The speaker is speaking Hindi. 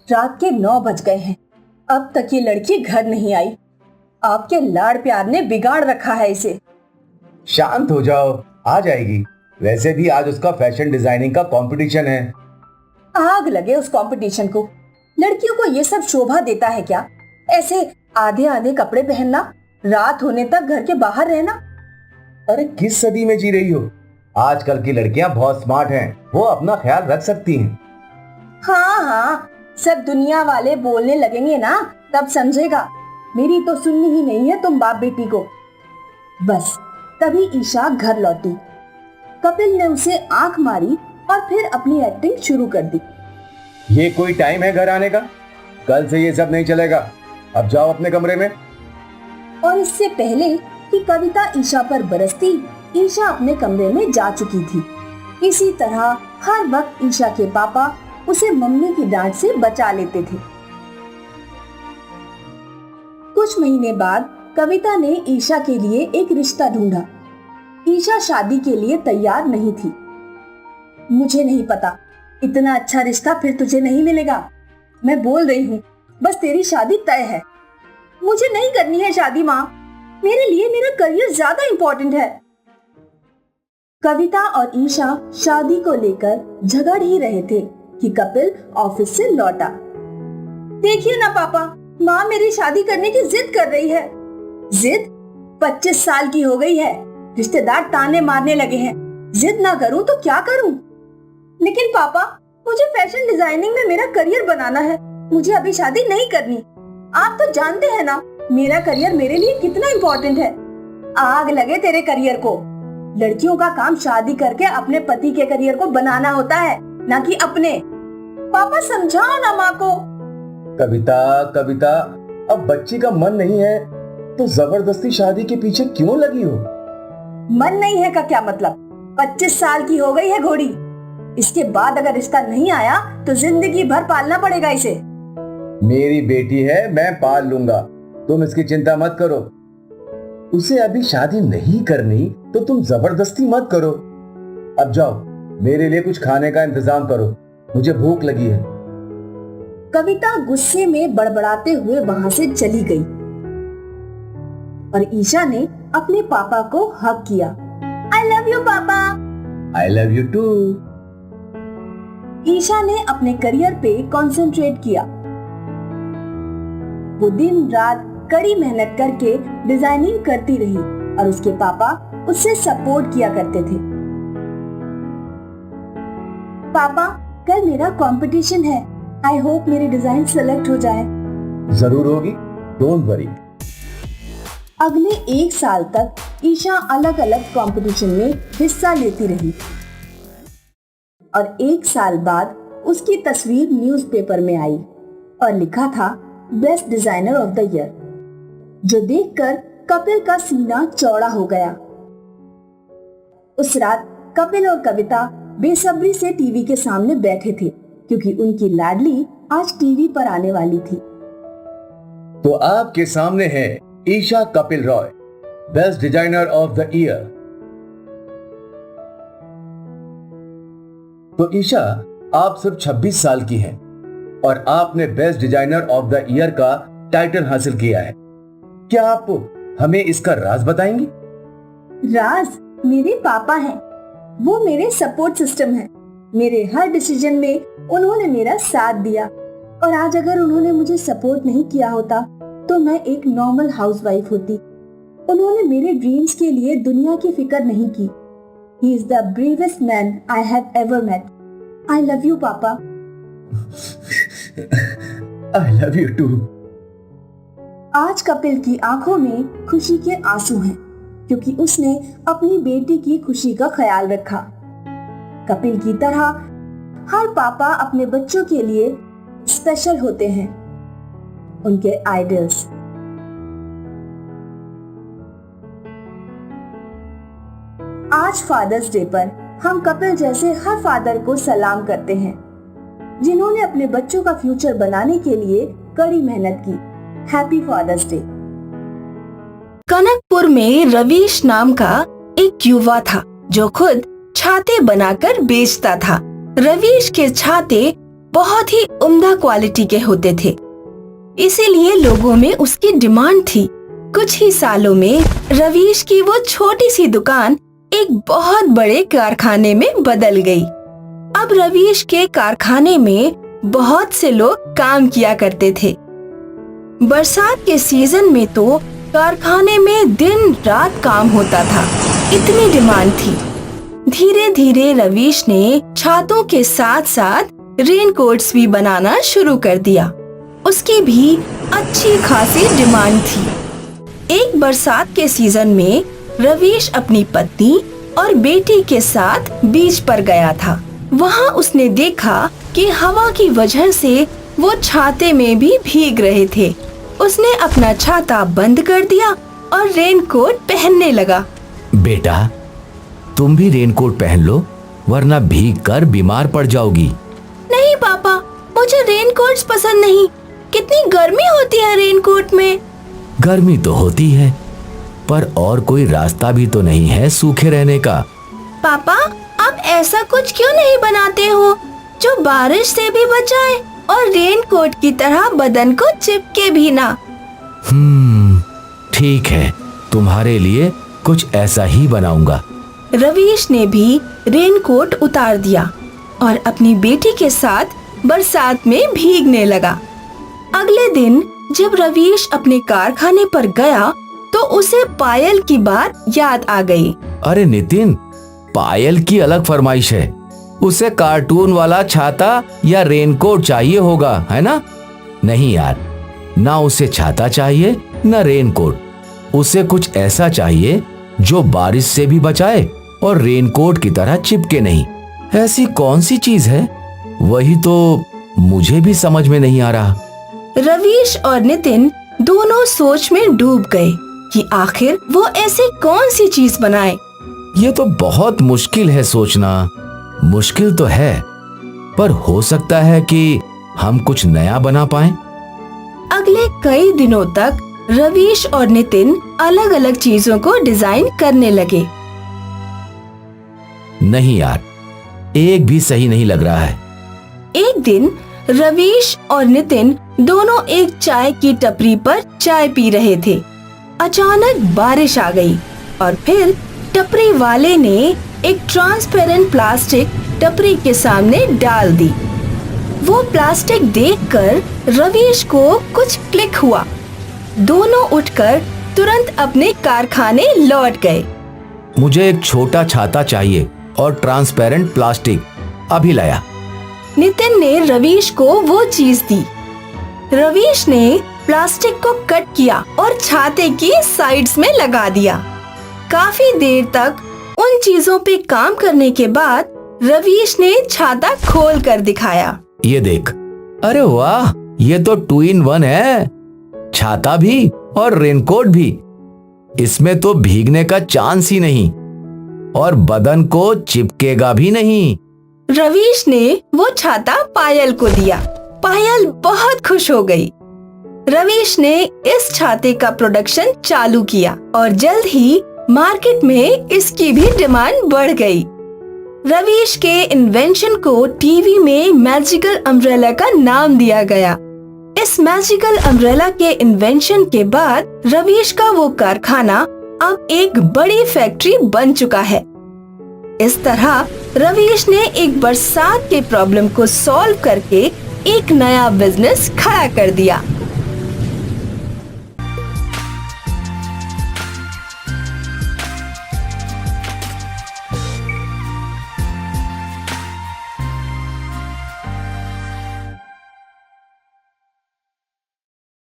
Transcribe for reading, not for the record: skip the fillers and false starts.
रात के 9 बज गए हैं। अब तक ये लड़की घर नहीं आई। आपके लाड़ प्यार ने बिगाड़ रखा है इसे। शांत हो जाओ, आ जाएगी। वैसे भी आज उसका फैशन डिजाइनिंग का कंपटीशन है। आग लगे उस कंपटीशन को। लड़कियों को ये सब शोभा देता है क्या? ऐसे आधे आधे कपड़े पहनना, रात होने तक घर के बाहर रहना। अरे किस सदी में जी रही हो? आजकल की लड़कियां बहुत स्मार्ट हैं, वो अपना ख्याल रख सकती हैं। हाँ हाँ, सब दुनिया वाले बोलने लगेंगे ना, तब समझेगा। मेरी तो सुननी ही नहीं है तुम बाप बेटी को। बस तभी ईशा घर लौटी। कपिल ने उसे आंख मारी और फिर अपनी एक्टिंग शुरू कर दी। ये कोई टाइम है घर आने का? कल से ये सब नहीं चलेगा। अब जाओ अपने कमरे में। और इससे पहले कि कविता ईशा पर बरसती, ईशा अपने कमरे में जा चुकी थी। इसी तरह हर वक्त ईशा के पापा उसे मम्मी की डांट से बचा लेते थे। कुछ महीने बाद कविता ने ईशा के लिए एक रिश्ता ढूंढा। ईशा शादी के लिए तैयार नहीं थी। मुझे नहीं पता, इतना अच्छा रिश्ता फिर तुझे नहीं मिलेगा। मैं बोल रही हूँ, बस तेरी शादी तय है। मुझे नहीं करनी है शादी माँ, मेरे लिए मेरा करियर ज्यादा इम्पोर्टेंट है। कविता और ईशा शादी को लेकर झगड़ ही रहे थे कि कपिल ऑफिस से लौटा। देखिए ना पापा, माँ मेरी शादी करने की जिद कर रही है। जिद? 25 साल की हो गई है, रिश्तेदार ताने मारने लगे हैं। जिद ना करूं तो क्या करूं? लेकिन पापा, मुझे फैशन डिजाइनिंग में मेरा करियर बनाना है। मुझे अभी शादी नहीं करनी। आप तो जानते हैं ना मेरा करियर मेरे लिए कितना इम्पोर्टेंट है। आग लगे तेरे करियर को। लड़कियों का काम शादी करके अपने पति के करियर को बनाना होता है, ना कि अपने। पापा समझाओ ना माँ को। कविता, अब बच्ची का मन नहीं है तो जबरदस्ती शादी के पीछे क्यों लगी हो? मन नहीं है का क्या मतलब? 25 साल की हो गई है घोड़ी। इसके बाद अगर रिश्ता नहीं आया तो जिंदगी भर पालना पड़ेगा इसे। मेरी बेटी है, मैं पाल लूंगा, तुम इसकी चिंता मत करो। उसे अभी शादी नहीं करनी तो तुम जबरदस्ती मत करो। अब जाओ, मेरे लिए कुछ खाने का इंतजाम करो, मुझे भूख लगी है। कविता गुस्से में बड़बड़ाते हुए वहां से चली गई और ईशा ने अपने पापा को हग किया। आई love you papa. I love you too. Isha ने अपने करियर पे कंसंट्रेट किया। वो दिन रात कड़ी मेहनत करके डिजाइनिंग करती रही और उसके पापा उससे सपोर्ट किया करते थे। पापा, कल मेरा कंपटीशन है। आई होप मेरी डिजाइन सेलेक्ट हो जाए। जरूर होगी, डोंट वरी। अगले 1 साल तक ईशा अलग अलग कंपटीशन में हिस्सा लेती रही और 1 साल बाद उसकी तस्वीर न्यूज़पेपर में आई और लिखा था best designer of the year, जो देखकर कपिल का सीना चौड़ा हो गया। उस रात कपिल और कविता बेसब्री से टीवी के सामने बैठे थे क्योंकि उनकी लाडली आज टीवी पर आने वाली थी। तो आपके सामने है Isha Kapil Roy, best designer of the year. तो ईशा, आप सिर्फ 26 साल की हैं और आपने best designer of the year का टाइटल हासिल किया है। क्या आप हमें इसका राज बताएंगी? राज मेरे पापा हैं। वो मेरे सपोर्ट सिस्टम है। मेरे हर डिसीजन में उन्होंने मेरा साथ दिया और आज अगर उन्होंने मुझे सपोर्ट नहीं किया होता तो मैं एक नॉर्मल हाउसवाइफ होती। उन्होंने मेरे ड्रीम्स के लिए दुनिया की फिक्र नहीं की। He is the bravest man I have ever met. I love you, पापा। I love you too. आज कपिल की आंखों में खुशी के आंसू हैं क्योंकि उसने अपनी बेटी की खुशी का ख्याल रखा। कपिल की तरह हर पापा अपने बच्चों के लिए स्पेशल होते हैं, उनके आइडल्स। आज फादर्स डे पर हम कपिल जैसे हर फादर को सलाम करते हैं जिन्होंने अपने बच्चों का फ्यूचर बनाने के लिए कड़ी मेहनत की। Happy father's day. कनकपुर में रवीश नाम का एक युवा था जो खुद छाते बनाकर बेचता था। रवीश के छाते बहुत ही उम्दा क्वालिटी के होते थे, इसीलिए लोगों में उसकी डिमांड थी। कुछ ही सालों में रवीश की वो छोटी सी दुकान एक बहुत बड़े कारखाने में बदल गई। अब रवीश के कारखाने में बहुत से लोग काम किया करते थे। बरसात के सीजन में तो कारखाने में दिन रात काम होता था, इतनी डिमांड थी। धीरे धीरे रवीश ने छातों के साथ साथ रेनकोट्स भी बनाना शुरू कर दिया। उसकी भी अच्छी खासी डिमांड थी। एक बरसात के सीजन में रवीश अपनी पत्नी और बेटी के साथ बीच पर गया था। वहाँ उसने देखा कि हवा की वजह से वो छाते में भी भीग रहे थे। उसने अपना छाता बंद कर दिया और रेनकोट पहनने लगा। बेटा, तुम भी रेनकोट पहन लो, वरना भीग कर बीमार पड़ जाओगी। नहीं पापा, मुझे रेनकोट्स पसंद नहीं। कितनी गर्मी होती है रेनकोट में। गर्मी तो होती है, पर और कोई रास्ता भी तो नहीं है सूखे रहने का। पापा, आप ऐसा कुछ क्यों नहीं बनाते हो जो बारिश से भी बचाए और रेनकोट की तरह बदन को चिपके भी ना? ठीक है, तुम्हारे लिए कुछ ऐसा ही बनाऊंगा। रवीश ने भी रेनकोट उतार दिया और अपनी बेटी के साथ बरसात में भीगने लगा। अगले दिन जब रवीश अपने कारखाने पर गया तो उसे पायल की बात याद आ गई। अरे नितिन, पायल की अलग फरमाइश है। उसे कार्टून वाला छाता या रेनकोट चाहिए होगा, है ना? नहीं यार, ना उसे छाता चाहिए ना रेनकोट। उसे कुछ ऐसा चाहिए जो बारिश से भी बचाए और रेनकोट की तरह चिपके नहीं। ऐसी कौन सी चीज है? वही तो मुझे भी समझ में नहीं आ रहा। रवीश और नितिन दोनों सोच में डूब गए कि आखिर वो ऐसी कौन सी चीज बनाए। ये तो बहुत मुश्किल है सोचना। मुश्किल तो है, पर हो सकता है कि हम कुछ नया बना पाएं। अगले कई दिनों तक रवीश और नितिन अलग अलग चीजों को डिजाइन करने लगे। नहीं यार, एक भी सही नहीं लग रहा है। एक दिन रवीश और नितिन दोनों एक चाय की टपरी पर चाय पी रहे थे। अचानक बारिश आ गई और फिर टपरी वाले ने एक ट्रांसपेरेंट प्लास्टिक टपरी के सामने डाल दी। वो प्लास्टिक देखकर रवीश को कुछ क्लिक हुआ। दोनों उठकर तुरंत अपने कारखाने लौट गए। मुझे एक छोटा छाता चाहिए और ट्रांसपेरेंट प्लास्टिक, अभी लाया। नितिन ने रवीश को वो चीज दी। रवीश ने प्लास्टिक को कट किया और छाते की साइड्स में लगा दिया। काफी देर तक उन चीजों पे काम करने के बाद रवीश ने छाता खोल कर दिखाया। ये देख, अरे वाह, ये तो 2 in 1 है। छाता भी और रेनकोट भी। इसमें तो भीगने का चांस ही नहीं और बदन को चिपकेगा भी नहीं। रवीश ने वो छाता पायल को दिया। पायल बहुत खुश हो गई। रवीश ने इस छाते का प्रोडक्शन चालू किया और जल्द ही मार्केट में इसकी भी डिमांड बढ़ गई। रवीश के इन्वेंशन को टीवी में मैजिकल अम्ब्रेला का नाम दिया गया। इस मैजिकल अम्ब्रेला के इन्वेंशन के बाद रवीश का वो कारखाना अब एक बड़ी फैक्ट्री बन चुका है। इस तरह रवीश ने एक बरसात के प्रॉब्लम को सॉल्व करके एक नया बिजनेस खड़ा कर दिया।